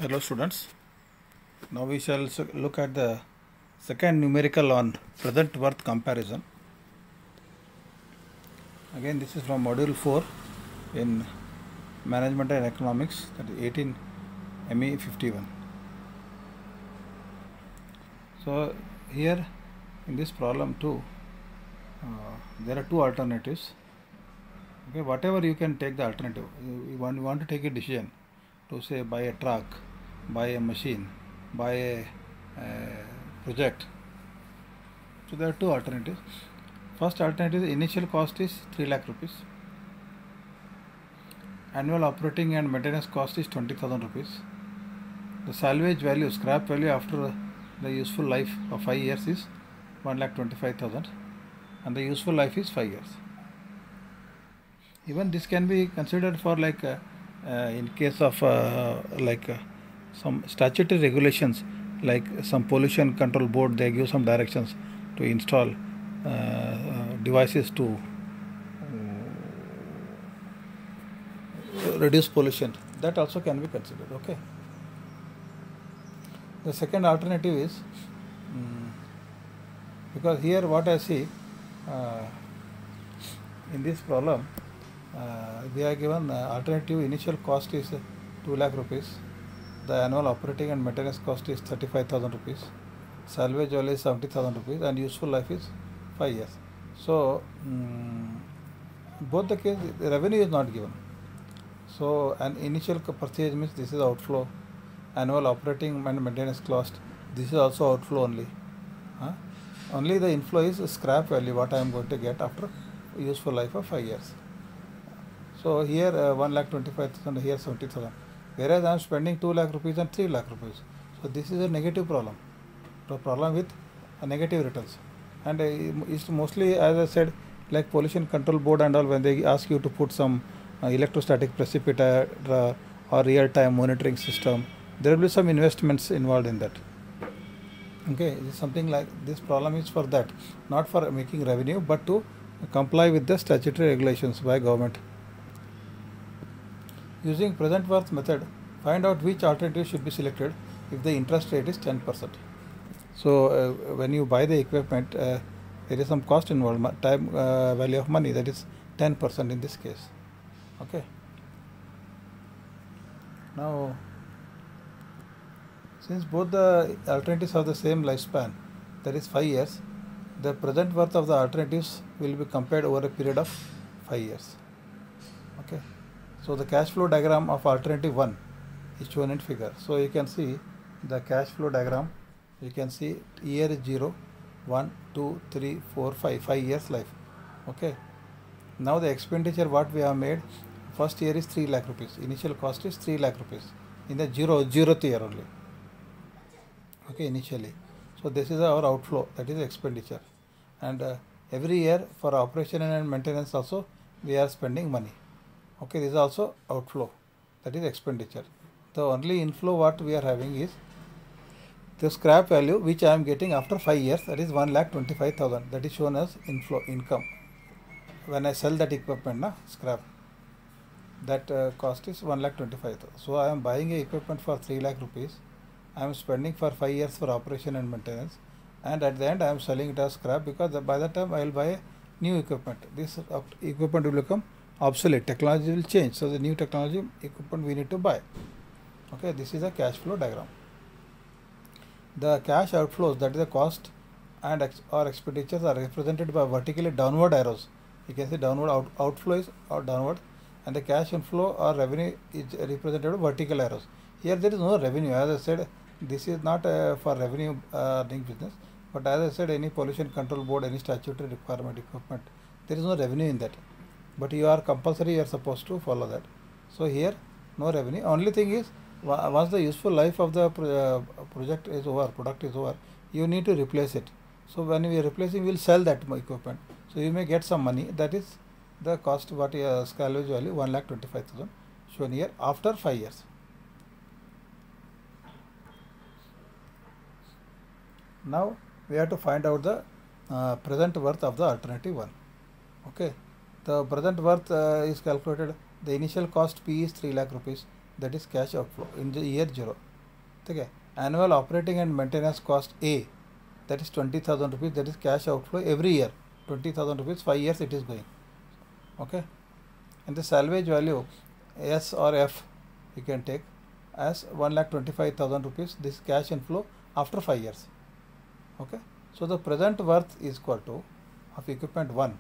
Hello students, now we shall look at the second numerical on present worth comparison. Again, this is from module 4 in management and economics, that is 18 ME 51. So here in this problem 2, there are two alternatives. Okay, whatever you can take the alternative, you want to take a decision to say buy a truck, buy a machine, buy a project. So there are two alternatives. First alternative, the initial cost is 3 lakh rupees. Annual operating and maintenance cost is 20,000 rupees. The salvage value, scrap value after the useful life of 5 years is 1,25,000 and the useful life is 5 years. Even this can be considered for like in case of some statutory regulations, like some pollution control board, they give some directions to install devices to reduce pollution. That also can be considered. Okay. The second alternative is because here what I see in this problem, we are given alternative initial cost is 2 lakh rupees. The annual operating and maintenance cost is 35,000 rupees. Salvage value is 70,000 rupees and useful life is 5 years. So both the case the revenue is not given. So an initial purchase means this is outflow. Annual operating and maintenance cost, this is also outflow only. Only the inflow is scrap value, what I am going to get after useful life of 5 years. So here 1,25,000, here 70,000. Whereas I am spending 2 lakh rupees and 3 lakh rupees. So this is a negative problem. The problem with negative returns. And it's mostly, as I said, like pollution control board and all, when they ask you to put some electrostatic precipitator or real-time monitoring system, there will be some investments involved in that. Okay, something like this problem is for that, not for making revenue, but to comply with the statutory regulations by government. Using present worth method, find out which alternative should be selected if the interest rate is 10%. So when you buy the equipment, there is some cost involved, time value of money, that is 10% in this case. Okay. Now, since both the alternatives have the same lifespan, that is 5 years, the present worth of the alternatives will be compared over a period of 5 years. Okay. So the cash flow diagram of alternative 1 is shown in figure. So you can see the cash flow diagram. You can see year is 0, 1, 2, 3, 4, 5, 5 years life. Okay. Now the expenditure what we have made, first year is 3 lakh rupees. Initial cost is 3 lakh rupees in the 0th year only. Okay, initially. So this is our outflow, that is expenditure. And every year for operation and maintenance also we are spending money. Okay, this is also outflow, that is expenditure. The only inflow what we are having is the scrap value which I am getting after 5 years, that is 1,25,000, that is shown as inflow, income. When I sell that equipment, scrap, that cost is 1,25,000. So I am buying a equipment for 3 lakh rupees. I am spending for 5 years for operation and maintenance, and at the end I am selling it as scrap, because by that time I will buy a new equipment. This equipment will become obsolete, technology will change, so the new technology equipment we need to buy. Okay, this is a cash flow diagram. The cash outflows, that is the cost and or expenditures, are represented by vertically downward arrows. You can see downward outflow is downward, and the cash inflow or revenue is represented by vertical arrows. Here there is no revenue. As I said, this is not for revenue earning business, but as I said, any pollution control board, any statutory requirement equipment, there is no revenue in that. But you are compulsory, you are supposed to follow that. So here no revenue. Only thing is, once the useful life of the project is over, product is over, you need to replace it. So when we are replacing, we will sell that equipment. So you may get some money. That is the cost, what salvage value 1,25,000 shown here after 5 years. Now we have to find out the present worth of the alternative 1. Okay. The present worth is calculated. The initial cost P is 3 lakh rupees, that is cash outflow in the year 0. Okay, annual operating and maintenance cost A, that is 20,000 rupees, that is cash outflow every year, 20,000 rupees, 5 years it is going. Okay, and the salvage value S or F you can take as 1,25,000 rupees, this cash inflow after 5 years. Okay, so the present worth is equal to of equipment 1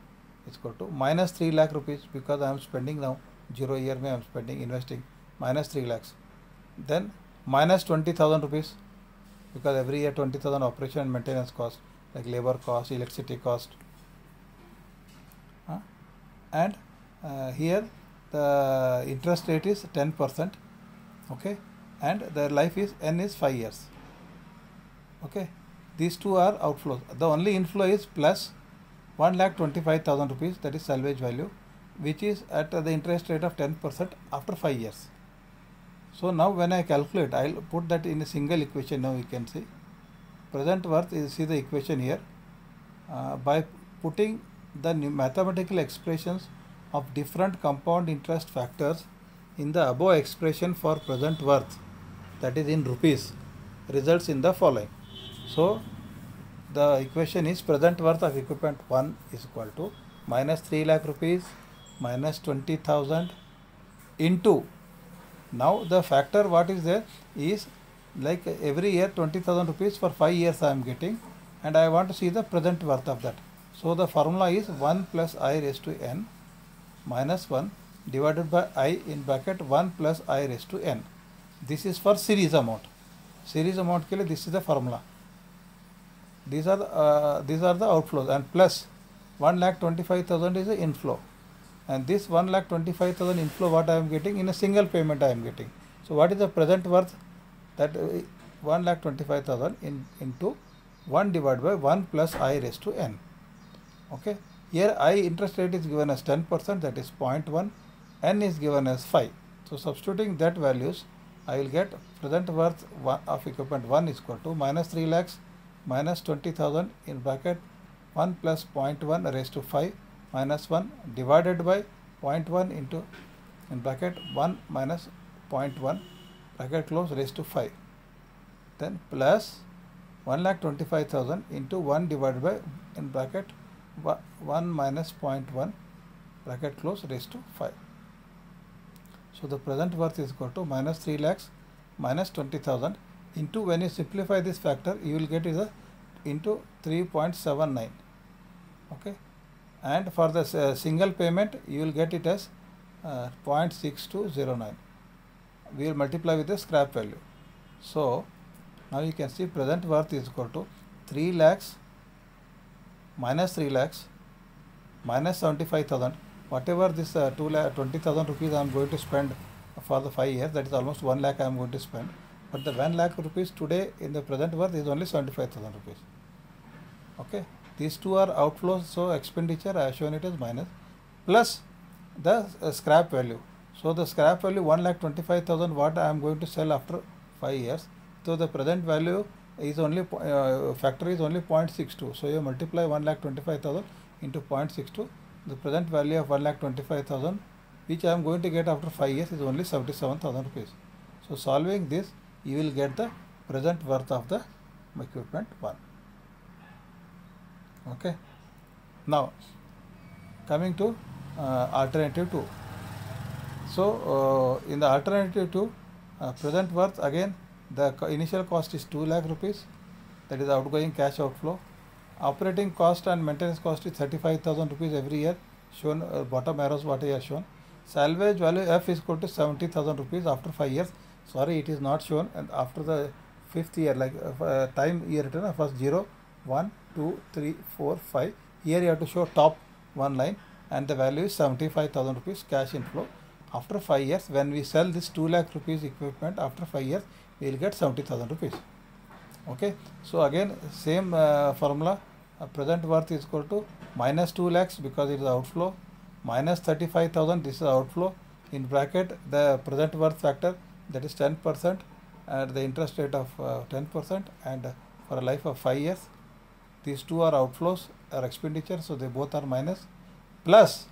is equal to minus 3 lakh rupees, because I am spending now 0 year I am spending investing minus 3 lakhs, then minus 20,000 rupees, because every year 20,000 operation and maintenance cost like labor cost, electricity cost, and here the interest rate is 10%. Okay, and the life is N is 5 years. Okay, these two are outflows. The only inflow is plus 1,25,000 rupees, that is salvage value, which is at the interest rate of 10% after 5 years. So now when I calculate, I will put that in a single equation. Now you can see present worth is, see the equation here, by putting the mathematical expressions of different compound interest factors in the above expression for present worth, that is in rupees, results in the following. So the equation is present worth of equipment 1 is equal to minus 3 lakh rupees minus 20,000 into, now the factor what is there is like every year 20,000 rupees for 5 years I am getting, and I want to see the present worth of that. So the formula is 1 plus I raised to n minus 1 divided by I in bracket 1 plus I raised to n. This is for series amount. Series amount के लिए this is the formula. These are the outflows, and plus 1,25,000 is the inflow, and this 1,25,000 inflow what I am getting in a single payment I am getting. So what is the present worth? That 1,25,000 into 1 divided by 1 plus I raised to n. Okay, here I interest rate is given as 10%, that is 0.1, n is given as 5. So substituting that values, I will get present worth of equipment 1 is equal to minus 3 lakhs minus 20,000 in bracket 1 plus 0.1 raised to 5 minus 1 divided by 0.1 into in bracket 1 minus 0.1 bracket close raised to 5, then plus 1,25,000 into 1 divided by in bracket 1 minus 0.1 bracket close raised to 5. So the present worth is equal to minus 3 lakhs minus 20,000 into, when you simplify this factor you will get is a into 3.79. Okay, and for the single payment you will get it as 0.6209. We will multiply with the scrap value. So now you can see present worth is equal to 3 lakhs minus 3 lakhs minus 75,000. Whatever this 20,000 rupees I am going to spend for the 5 years, that is almost 1 lakh I am going to spend. But the 1 lakh rupees today in the present worth is only 75,000 rupees. Okay, these two are outflows, so expenditure I have shown it as minus, plus the scrap value. So the scrap value 1,25,000 what I am going to sell after 5 years. So the present value is only factor is only 0.62. So you multiply 1,25,000 into 0.62. The present value of 1,25,000 which I am going to get after 5 years is only 77,000 rupees. So solving this you will get the present worth of the equipment 1. Okay. Now coming to alternative 2. So in the alternative 2, present worth, again the initial cost is 2 lakh rupees, that is outgoing cash outflow. Operating cost and maintenance cost is 35,000 rupees every year, shown bottom arrows what I have shown. Salvage value F is equal to 70,000 rupees after 5 years. Sorry, it is not shown, and after the 5th year, like time year written, first 0, 1, 2, 3, 4, 5. Here you have to show top one line, and the value is 75,000 rupees cash inflow. After 5 years, when we sell this 2 lakh rupees equipment, after 5 years, we will get 70,000 rupees. Okay, so again same formula, present worth is equal to minus 2 lakhs because it is outflow, minus 35,000, this is outflow, in bracket the present worth factor, that is 10% at the interest rate of 10%, and for a life of 5 years. These two are outflows, are expenditure, so they both are minus, plus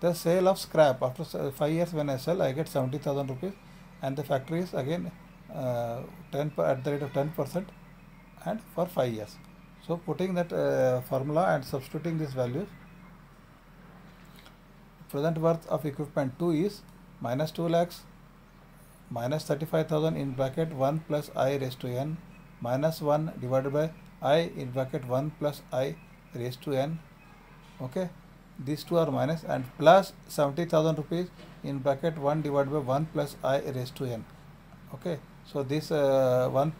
the sale of scrap. After 5 years when I sell, I get 70,000 rupees, and the factor is again at the rate of 10% and for 5 years. So putting that formula and substituting this value, present worth of equipment 2 is minus 2 lakhs minus 35,000 in bracket 1 plus I raised to n minus 1 divided by I in bracket 1 plus I raised to n. Okay, these two are minus, and plus 70,000 rupees in bracket 1 divided by 1 plus I raised to n. Okay, so this 1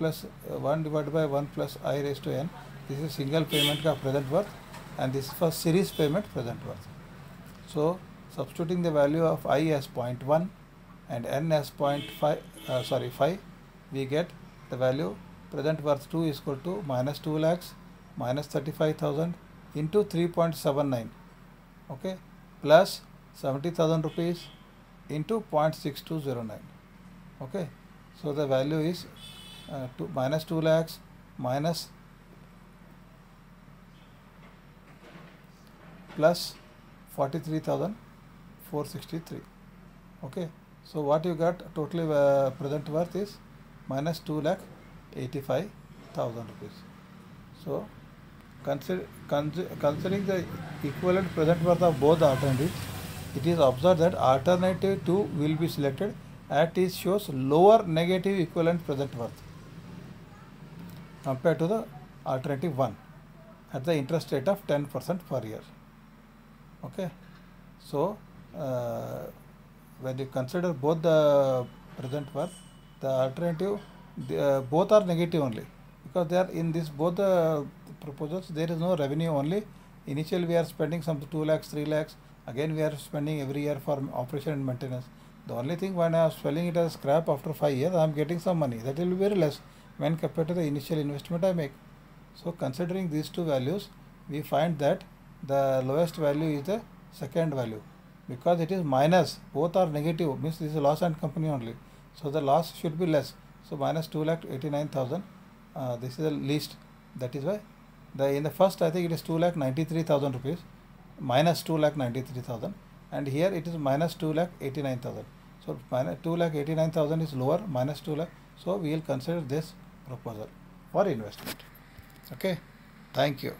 divided by 1 plus I raised to n, this is single payment ka present worth, and this is for series payment present worth. So substituting the value of I as 0.1 and n as 5, we get the value present worth 2 is equal to minus 2 lakhs minus 35,000 into 3.79, okay, plus 70,000 rupees into 0.6209. Okay, so the value is minus 2 lakhs minus plus 43,463. Okay, so what you got totally present worth is minus 2,85,000 rupees. So considering the equivalent present worth of both the alternatives, it is observed that alternative 2 will be selected as it shows lower negative equivalent present worth compared to the alternative 1 at the interest rate of 10% per year. Okay, so when you consider both the present worth, the alternative, both are negative only, because they are in this both the proposals there is no revenue only. Initially we are spending some 2 lakhs, 3 lakhs, again we are spending every year for operation and maintenance. The only thing, when I am selling it as scrap after 5 years, I am getting some money. That will be very less when compared to the initial investment I make. So considering these two values, we find that the lowest value is the second value, because it is minus, both are negative, means this is a loss and company only. So the loss should be less. So minus 2,89,000, this is the least. That is why in the first I think it is 2,93,000 rupees, minus 2,93,000, and here it is minus 2,89,000. So minus 2,89,000 is lower, minus 2 lakh. So we will consider this proposal for investment. Okay, thank you.